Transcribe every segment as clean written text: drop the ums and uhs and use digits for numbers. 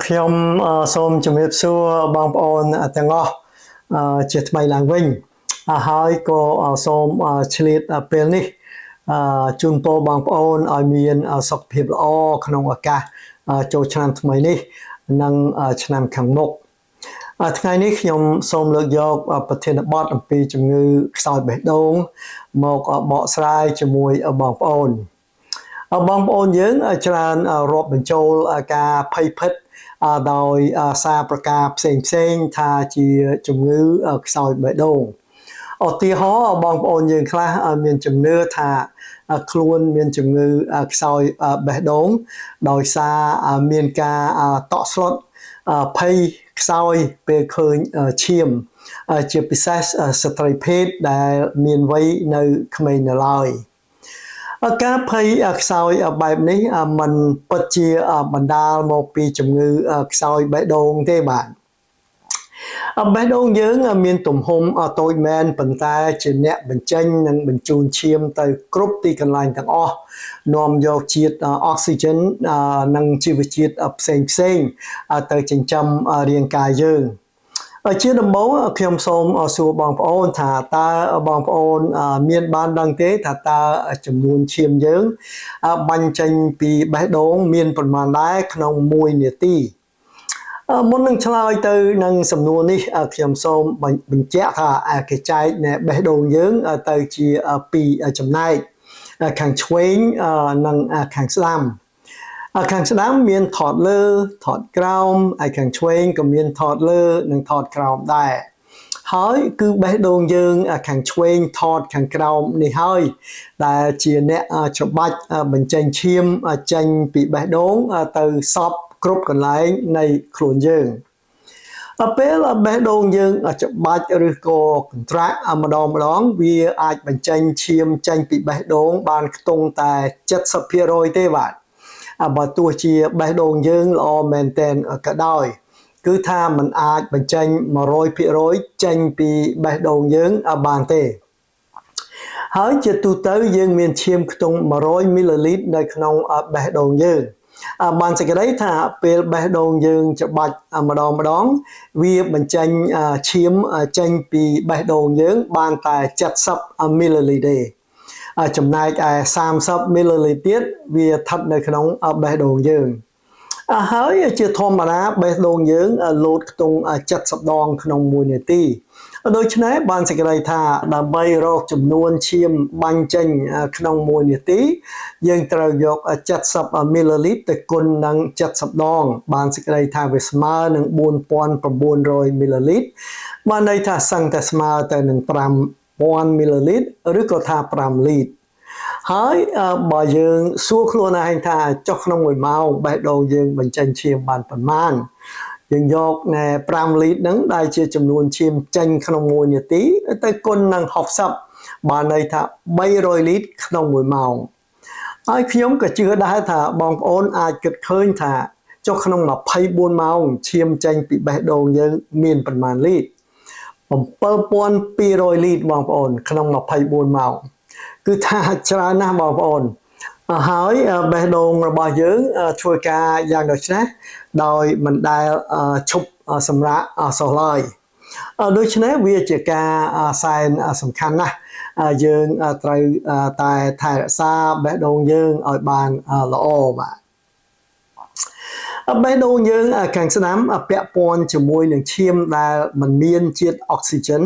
ខ្ញុំសូមជម្រាបសួរបងប្អូនទាំងអស់ជាថ្មីឡើងវិញហើយក៏សូមឆ្លៀតពេលនេះជូនពរបងប្អូនឲ្យមានសុខភាពល្អក្នុងឱកាសចូលឆ្នាំថ្មីនេះនិងឆ្នាំខាងមុខថ្ងៃនេះខ្ញុំសូមលើកយកប្រធានបទអំពីជំងឺខ្សោយបេះដូងមកបកស្រាយជាមួយបងប្អូនបងប្អូនយើងច្រើនរាប់បញ្ចូលការភ័យភិតដោយសារប្រការផ្សេងៗថាជាជំងឺខ្សោយបេះដូងឧទាហរណ៍បងប្អូនយើងខ្លះមានជំនឿថាខ្លួនមានជំងឺខ្សោយបេះដូងដោយសារមានការតក់ស្លុតភ័យខ្សោយពេលឃើញឈាមជាពិសេសស្ត្រីភេទដែលមានវ័យនៅក្មេងនៅឡើយការភ័យខ្សោយបែបនេះมันពិតជាបណ្ដាលមកពីជំងឺខ្សោយបេះដូងទេបាទបេះដូងយើងមានទំហំតូចមែនប៉ុន្តែជាអ្នកបញ្ចេញនិងបញ្ជូនឈាមទៅគ្រប់ទីកន្លែងទាំងអស់នាំយកជាតិអុកស៊ីហ្សែននិងជីវជាតិផ្សេងទៅចិញ្ចឹមរាងកាយយើងជាដំបូងខ្ញុំសូមសួរបងប្អូនថាតើបងប្អូនមានបានដឹងទេថាតើចំនួនឈាមយើងបាញ់ចេញពីបេះដូងមានប្រមាណដែរក្នុង1នាទីមុននឹងឆ្លើយទៅនឹងសំណួរនេះខ្ញុំសូមបញ្ជាក់ថាគេចែកនៅបេះដូងយើងទៅជា2ចំណែកខាងឆ្វេងនិងខាងស្ដាំខាងស្ដាំមានថតលើថតក្រោមហើយខាងឆ្វេងក៏មានថតលើនិងថតក្រោមដែរហើយគឺបេះដូងយើងខាងឆ្វេងថតខាងក្រោមនេះហើយដែលជាអ្នកច្បាច់បញ្ចេញឈាមចេញពីបេះដូងទៅសពគ្រប់កន្លែងនៃខ្លួនយើងពេលបេះដូងយើងច្បាច់ឬក៏ contract ម្ដងវាអាចបញ្ចេញឈាមចេញពីបេះដូងបានខ្ទង់តែ 70% ទេបាទបើទោះជាបេះដូងយើងល្អមែនទែនក៏ដោយគឺថាมันអាចបញ្ចេញ 100% ចេញពីបេះដូងយើងបានទេហើយជាទូទៅយើងមានឈាមខ្ទង់100 មីលីលីត្រនៅក្នុងបេះដូងយើងបានសេចក្តីថាពេលបេះដូងយើងច្បាច់ម្ដងវាបញ្ចេញឈាមចេញពីបេះដូងយើងបានតែ70 មីលីលីត្រទេចំណែកឯ30 មីលីលីត្រទៀតវាស្ថិតនៅក្នុងបេះដូងយើងហើយជាធម្មតាបេះដូងយើងលោតខ្ទង់70ដងក្នុង1នាទីដូច្នេះបានសេចក្តីថាដើម្បីរកចំនួនឈាមបាញ់ចេញក្នុង1នាទីយើងត្រូវយក70 មីលីលីត្រទៅគុណនឹង70ដងបានសេចក្តីថាវាស្មើនឹង 4900 មីលីលីត្របានន័យថាសឹងតែស្មើទៅនឹង5000 មីលីលីត្រឬក៏ថា5លីត្រហើយបើយើងសួរខ្លួនឯងថាចុះក្នុង1ម៉ោងបេះដូងយើងបញ្ចេញឈាមបានប៉ុន្មានយើងយក5លីត្រហ្នឹងដែលជាចំនួនឈាមចេញក្នុង1នាទីទៅគុណនឹង60បានន័យថា300លីត្រក្នុង1ម៉ោងហើយខ្ញុំក៏ជឿដែរថាបងប្អូនអាចគិតឃើញថាចុះក្នុង24ម៉ោងឈាមចេញពីបេះដូងយើងមានប្រមាណលីត្រ7200លីត្របងប្អូនក្នុង24ម៉ោងគឺថាច្រើនណាស់បងប្អូនហើយបេះដូងរបស់យើងធ្វើការយ៉ាងដូចនេះដោយមិនដែលឈប់សម្រាកសោះឡើយដូច្នេះវាជាការសែនសំខាន់ណាស់យើងត្រូវតែថែរក្សាបេះដូងយើងឲ្យបានល្អបាទបេះដូងយើងខាងស្ដាំពាក់ព័ន្ធជាមួយនឹងឈាមដែលមិនមានជាតិអុកស៊ីហ្សែន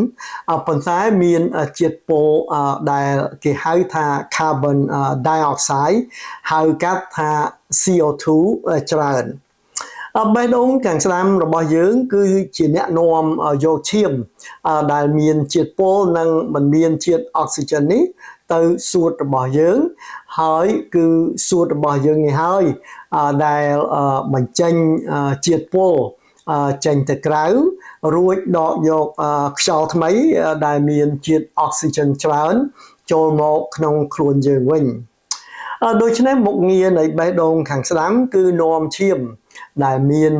ប៉ុន្តែមានជាតិពុលដែលគេហៅថា carbon dioxide ហៅកាត់ថា CO2 ច្រើនបេះដូងខាងស្ដាំរបស់យើងគឺជាអ្នកនាំយកឈាមដែលមានជាតិពុលនិងមិនមានជាតិអុកស៊ីហ្សែននេះទៅសួតរបស់យើងហើយគឺសួតរបស់យើងនេះហើយដែលបញ្ចេញជាតិពុលចេញទៅក្រៅរួចដកយកខ្យល់ថ្មីដែលមានជាតិអុកស៊ីហ្សែនច្រើនចូលមកក្នុងខ្លួនយើងវិញដូច្នេះមុខងារនៃបេះដូងខាងស្ដាំគឺនាំឈាមដែលមាន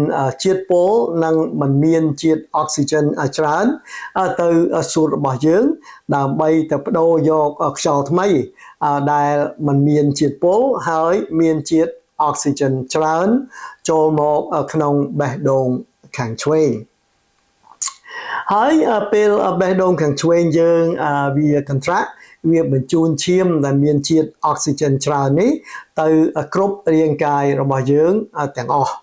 ជាតិពុលនិងមិនមានជាតិអុកស៊ីហ្សែនច្រើនទៅសួតរបស់យើងដើម្បីទៅបដូរយកខ្យល់ថ្មីដែលមិនមានជាតិពុលហើយមានជាតិ oxygen ច្រើនចូលមកក្នុងបេះដូងខាងឆ្វេងហើយពេលបេះដូងខាងឆ្វេងយើងវា contract វាបញ្ជូនឈាមដែលមានជាតិអុកស៊ីហ្សែនច្រើននេះទៅគ្រប់រាងកាយរបស់យើងទាំងអស់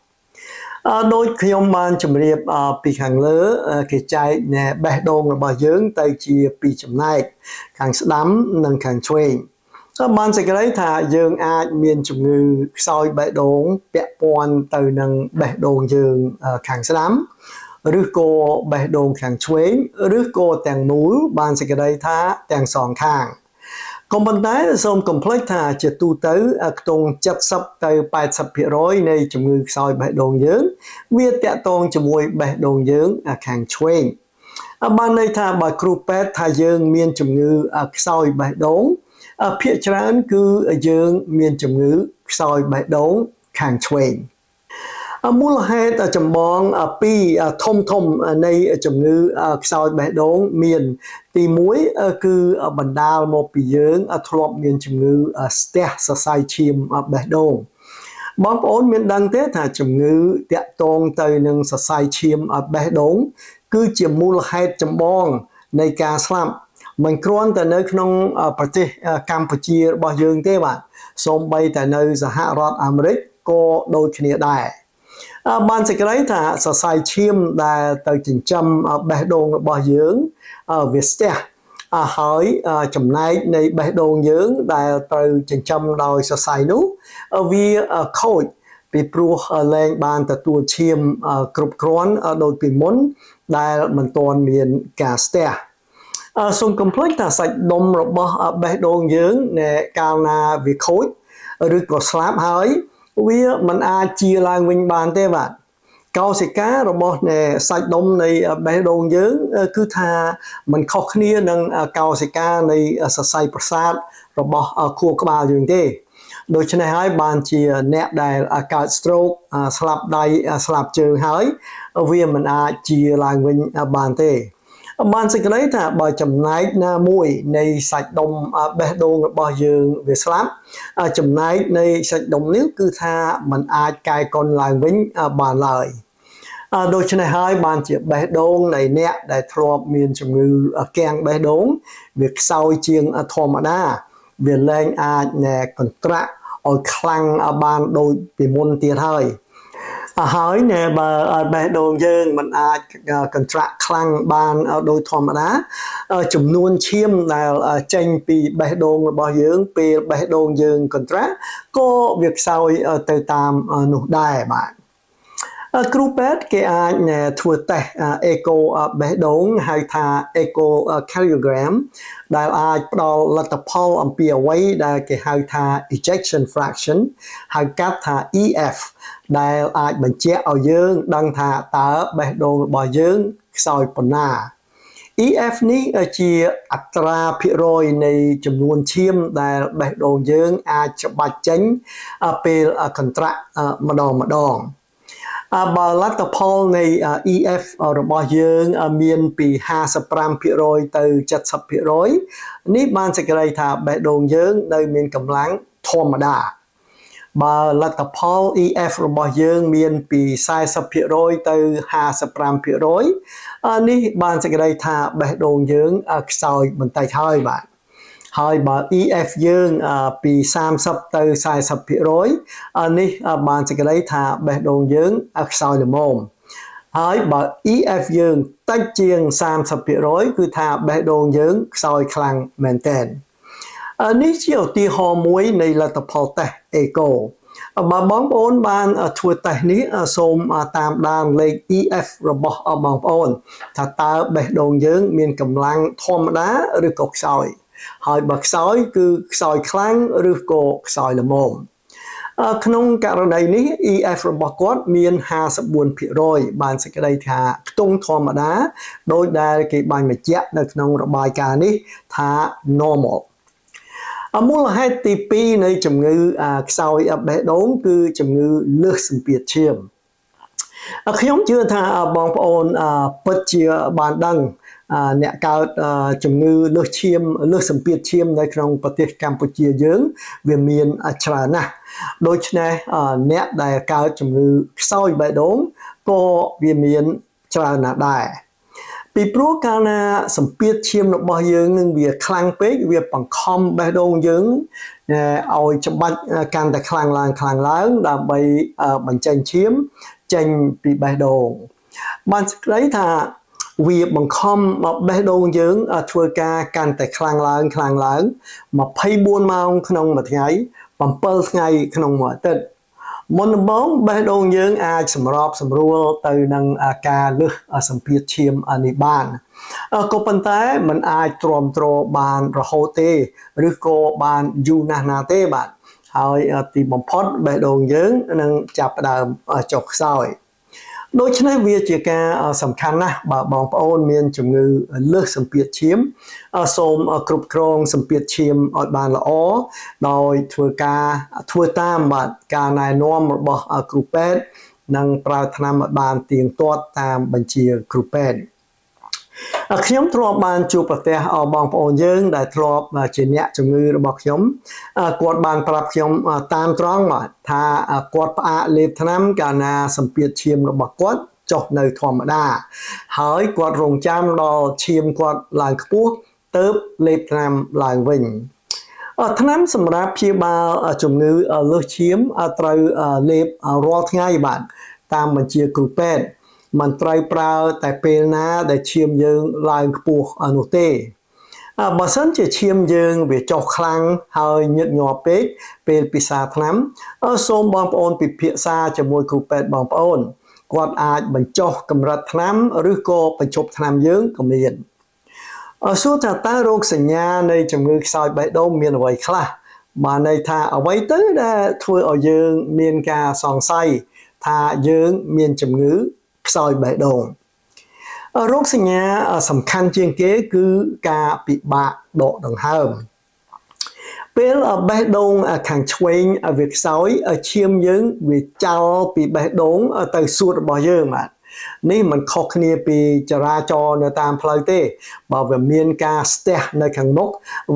ដោយខ្ញុំបានជម្រាបពីខាងលើគេចែកបេះដូងរបស់យើងទៅជាពីរចំណែកខាងស្ដាំនិងខាងឆ្វេងបានសេចក្តីថាយើងអាចមានជំងឺខ្សោយបេះដូងពាក់ព័ន្ធទៅនឹងបេះដូងយើងខាងស្ដាំឬក៏បេះដូងខាងឆ្វេងឬក៏ទាំងមូលបានសេចក្តីថាទាំងសងខាងក៏ប៉ុន្តែសូមកុំភ្លេចថាជាទូទៅខ្ទង់70ទៅ80% នៃជំងឺខ្សោយបេះដូងយើងវាតាក់ទងជាមួយបេះដូងយើងខាងឆ្វេងបានន័យថាបើគ្រូពេទ្យថាយើងមានជំងឺខ្សោយបេះដូងភាគច្រើនគឺយើងមានជំងឺខ្សោយបេះដូងខាងឆ្វេងមូលហេតុចម្បងពីរធំនៃជំងឺខ្សោយបេះដូងមានទី1គឺបណ្ដាលមកពីយើងធ្លាប់មានជំងឺស្ទះសរសៃឈាមបេះដូងបងប្អូនមានដឹងទេថាជំងឺតាក់ទងទៅនឹងសរសៃឈាមបេះដូងគឺជាមូលហេតុចម្បងនៃការស្លាប់មិនគ្រាន់តែនៅក្នុងប្រទេសកម្ពុជារបស់យើងទេបាទសូម្បីតែនៅសហរដ្ឋអាមេរិកក៏ដូចគ្នាដែរបានសេចក្តីថាសរសៃឈាមដែលទៅចិញ្ចឹមបេះដូងរបស់យើងវាស្ទះហើយចំណែកនៃបេះដូងយើងដែលត្រូវចិញ្ចឹមដោយសរសៃនោះវាខូចពីព្រោះលែងបានទទួលឈាមគ្រប់គ្រាន់ដូចពីមុនដែលមិនទាន់មានការស្ទះសូមកុំភ្លេចថាសាច់ដុំរបស់បេះដូងយើងកាលណាវាខូចឬក៏ស្លាប់ហើយវាមិនអាចជាឡើងវិញបានទេបាទកោសិការបស់សាច់ដុំនៃបេះដូងយើងគឺថាมันខុសគ្នានឹងកោសិកានៃសរសៃប្រសាទរបស់ខួរក្បាលយើងទេដូច្នេះហើយបានជាអ្នកដែលកើត stroke ស្លាប់ដៃស្លាប់ជើងហើយវាមិនអាចជាឡើងវិញបានទេបានសេចក្តីថាបើចំណែកណាមួយនៃសាច់ដុំបេះដូងរបស់យើងវាស្លាប់ចំណែកនៃសាច់ដុំនេះគឺថាมันអាចកែកុនឡើងវិញបានឡើយដូច្នេះហើយបានជាបេះដូងនៃអ្នកដែលធ្លាប់មានជំងឺគាំងបេះដូងវាខ្សោយជាងធម្មតាវាលែងអាចកន្ត្រាក់ឲ្យខ្លាំងបានដូចពីមុនទៀតហើយហើយបើបេះដូងយើងមិនអាចកន្ត្រាក់ខ្លាំងបានដោយធម្មតាចំនួនឈាមដែលចេញពីបេះដូងរបស់យើងពេលបេះដូងយើងកន្ត្រាក់ក៏វាខ្សោយទៅតាមនោះដែរបាទគ្រូពេទ្យគេអាចធ្វើតេស្តអេកូបេះដូងហៅថា echocardiogram ដែលអាចផ្ដល់លទ្ធផលអំពីអ្វីដែលគេហៅថា ejection fraction ហៅកាត់ថា EF ដែលអាចបញ្ជាក់ឲ្យយើងដឹងថាតើបេះដូងរបស់យើងខ្សោយប៉ុណ្ណា EF នេះជាអត្រាភាគរយនៃចំនួនឈាមដែលបេះដូងយើងអាចច្បាច់ចេញពេលកន្ត្រាក់ម្ដងបើលទ្ធផលនៃ EF របស់យើងមានពី55%ទៅ70%នេះបានសេចក្តីថាបេះដូងយើងនៅមានកម្លាំងធម្មតាបើលទ្ធផល EF របស់យើងមានពី40%ទៅ55%នេះបានសេចក្តីថាបេះដូងយើងខ្សោយបន្តិចហើយបាទហើយបើ EF យើងពី30ទៅ40%នេះបានសេចក្តីថាបេះដូងយើងខ្សោយល្មមហើយបើ EF យើងតិចជាង30%គឺថាបេះដូងយើងខ្សោយខ្លាំងមែនទែននេះជាឧទាហរណ៍មួយនៃលទ្ធផលតេស្តអេកូបើបងប្អូនបានធ្វើតេស្តនេះសូមតាមដានលេខ EF របស់បងប្អូនថាតើបេះដូងយើងមានកម្លាំងធម្មតាឬក៏ខ្សោយហើយបើខ្សោយគឺខ្សោយខ្លាំងឬក៏ខ្សោយល្មមក្នុងករណីនេះ EF របស់គាត់មាន54%បានសេចក្តីថាខ្ទង់ធម្មតាដោយដែលគេបានបញ្ជាក់នៅក្នុងរបាយការណ៍នេះថា normal មូលហេតុទី2នៃជំងឺខ្សោយបេះដូងគឺជំងឺលើសសម្ពាធឈាម ខ្ញុំជឿថាបងប្អូនពិតជាបានដឹងអ្នកកើតជំងឺលើសឈាមលើសសម្ពាធឈាមនៅក្នុងប្រទេសកម្ពុជាយើងវាមានច្រើនណាស់ដូច្នេះអ្នកដែលកើតជំងឺខ្សោយបេះដូងក៏វាមានច្រើនណាស់ដែរពីព្រោះកាលណាសម្ពាធឈាមរបស់យើងនឹងវាខ្លាំងពេកវាបង្ខំបេះដូងយើងឲ្យច្បាច់កាន់តែខ្លាំងឡើងដើម្បីបញ្ចេញឈាមចេញពីបេះដូងបានសេចក្តីថាវាបង្ខំបេះដូងយើងធ្វើការកាន់តែខ្លាំងឡើង24ម៉ោងក្នុងមួយថ្ងៃ7ថ្ងៃក្នុងមួយអាទិត្យមុនដំបូងបេះដូងយើងអាចសម្របសម្រួលទៅនឹងការលើសសម្ពាធឈាមនេះបានក៏ប៉ុន្តែมันអាចទ្រាំទ្របានរហូតទេឬក៏បានយូរណាស់ណាទេបាទហើយទីបំផុតបេះដូងយើងនឹងចាប់ផ្ដើមចុះខ្សោយដូច្នេះវាជាការសំខាន់ណាស់បើបងប្អូនមានជំងឺលើសសម្ពាធឈាមសូមគ្រប់គ្រងសម្ពាធឈាមឲ្យបានល្អដោយធ្វើតាមបាទការណែនាំរបស់គ្រូពេទ្យនិងប្រើថ្នាំឲ្យបានទៀងទាត់តាមបញ្ជាគ្រូពេទ្យខ្ញុំធ្លាប់បានជួបប្រទះបងប្អូនយើងដែលធ្លាប់ជាអ្នកជំងឺរបស់ខ្ញុំគាត់បានប្រាប់ខ្ញុំតាមត្រង់មកថាគាត់ផ្អាកលេបថ្នាំកាលណាសម្ពាធឈាមរបស់គាត់ចុះនៅធម្មតាហើយគាត់រងចាំដល់ឈាមគាត់ឡើងខ្ពស់ទើបលេបថ្នាំឡើងវិញថ្នាំសម្រាប់ព្យាបាលជំងឺលើសឈាមត្រូវលេបរាល់ថ្ងៃបាទតាមបញ្ជាគ្រូពេទ្យមិនត្រូវប្រើតែពេលណាដែលឈាមយើងឡើងខ្ពស់នោះទេបើសិនជាឈាមយើងវាចុះខ្លាំងហើយញឹកញាប់ពេកពេលពិសាថ្នាំសូមបងប្អូនពិភាក្សាជាមួយគ្រូពេទ្យបងប្អូនគាត់អាចបញ្ចុះកម្រិតថ្នាំឬក៏បញ្ឈប់ថ្នាំយើងក៏មានសួរថាតើរោគសញ្ញានៃជំងឺខ្សោយបេះដូងមានអ្វីខ្លះបានន័យថាអ្វីទៅដែលធ្វើឲ្យយើងមានការសង្ស័យថាយើងមានជំងឺខ្សោយបេះដូងរោគសញ្ញាសំខាន់ជាងគេគឺការពិបាកដកដង្ហើមពេលបេះដូងខាងឆ្វេងវាខ្សោយឈាមយើងវាចោលពីបេះដូងទៅសួតរបស់យើងបាទនេះមិនខុសគ្នាពីចរាចរណ៍នៅតាមផ្លូវទេបើវាមានការស្ទះនៅខាងមុខ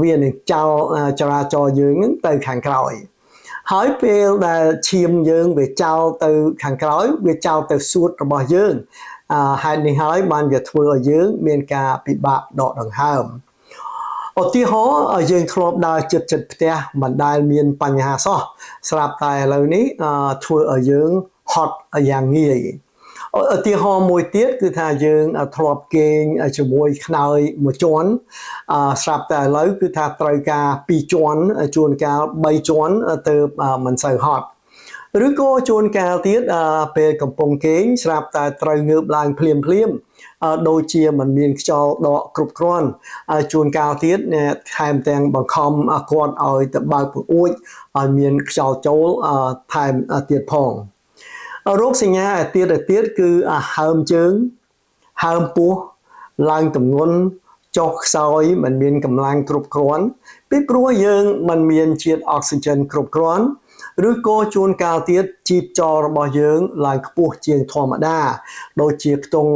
វានឹងចោលចរាចរណ៍យើងទៅខាងក្រោយហើយពេលដែលឈាមយើងវាចោលទៅខាងក្រោយវាចោលទៅសួតរបស់យើងហេតុនេះហើយបានវាធ្វើឲ្យយើងមានការពិបាកដកដង្ហើមឧទាហរណ៍យើងធ្លាប់ដើរជិតផ្ទះមិនដែលមានបញ្ហាសោះស្រាប់តែឥឡូវនេះធ្វើឲ្យយើងហត់យ៉ាងងាយឧទាហរណ៍មួយទៀតគឺថាយើងធ្លាប់គេងជាមួយខ្នើយមួយជាន់ស្រាប់តែឥឡូវគឺថាត្រូវការ2ជាន់ជួនកាល3ជាន់ទៅមិនសូវហត់ឬក៏ជួនកាលទៀតពេលកំពុងគេងស្រាប់តែត្រូវងើបឡើងភ្លាមដូចជាមិនមានខ្យល់ដកគ្រប់គ្រាន់ជួនកាលទៀតថែមទាំងបង្ខំគាត់ឲ្យទៅបើកពង្អួចឲ្យមានខ្យល់ចូលថែមទៀតផងរោគសញ្ញាទៀតគឺហើមជើងហើមពោះឡើងទម្ងន់ចុះខ្សោយមិនមានកម្លាំងគ្រប់គ្រាន់ពីព្រោះយើងមិនមានជាតិអុកស៊ីហ្សែនគ្រប់គ្រាន់ឬក៏ជួនកាលទៀតជីពចររបស់យើងឡើងខ្ពស់ជាងធម្មតាដូចជាខ្ទង់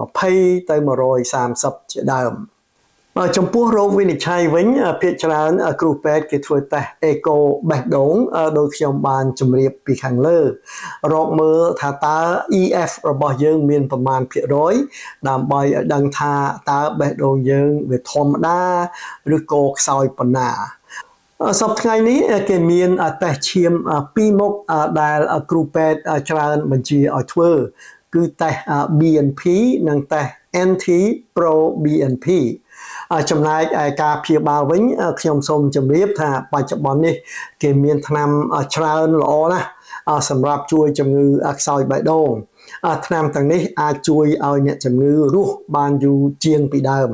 120ទៅ130ជាដើមចំពោះរោគវិនិច្ឆ័យវិញភាគច្រើនគ្រូពេទ្យគេធ្វើតេស្តអេកូបេះដូងដោយខ្ញុំបានជម្រាបពីខាងលើរកមើលថាតើ EF របស់យើងមានប្រមាណភាគរយដើម្បីឲ្យដឹងថាតើបេះដូងយើងវាធម្មតាឬក៏ខ្សោយប៉ុណ្ណាសប្តាហ៍ថ្ងៃនេះគេមានតេស្តឈាម2មុខដែលគ្រូពេទ្យច្រើនបញ្ជាឲ្យធ្វើគឺតេស្ត BNP និងតេស្ត NT-proBNP ចំណែកឯការព្យាបាលវិញខ្ញុំសូមជម្រាបថាបច្ចុប្បន្ននេះគេមានថ្នាំច្រើនល្អណាស់សម្រាប់ជួយជំងឺខ្សោយបេះដូងថ្នាំទាំងនេះអាចជួយឲ្យអ្នកជំងឺរស់បានយូរជាងពីដើម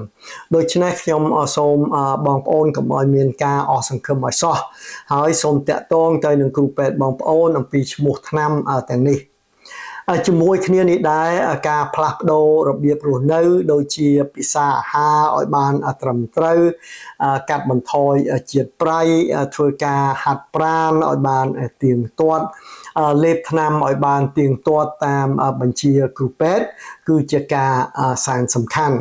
ដូច្នេះខ្ញុំសូមបងប្អូនកុំឲ្យមានការអស់សង្ឃឹមឲ្យសោះហើយសូមតាក់ទងទៅនឹងគ្រូពេទ្យបងប្អូនអំពីឈ្មោះថ្នាំទាំងនេះជាមួយគ្នានេះដែរការផ្លាស់ប្ដូររបៀបរស់នៅដូចជាពិសាអាហារឲ្យបានត្រឹមត្រូវកាត់បន្ថយជាតិប្រៃធ្វើការហាត់ប្រាណឲ្យបានទៀងទាត់ លេបថ្នាំឲ្យបានទៀងទាត់តាមបញ្ជាគ្រូពេទ្យគឺជាការសែនសំខាន់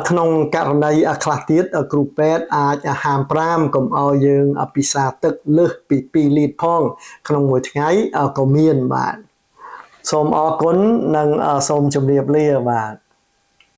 ក្នុងករណីខ្លះទៀតគ្រូពេទ្យអាចហាម5កុំឲ្យយើងពិសាទឹកលើសពី2លីត្រផងក្នុងមួយថ្ងៃក៏មានបាទសូមអរគុណនិងសូមជម្រាបលាបាទ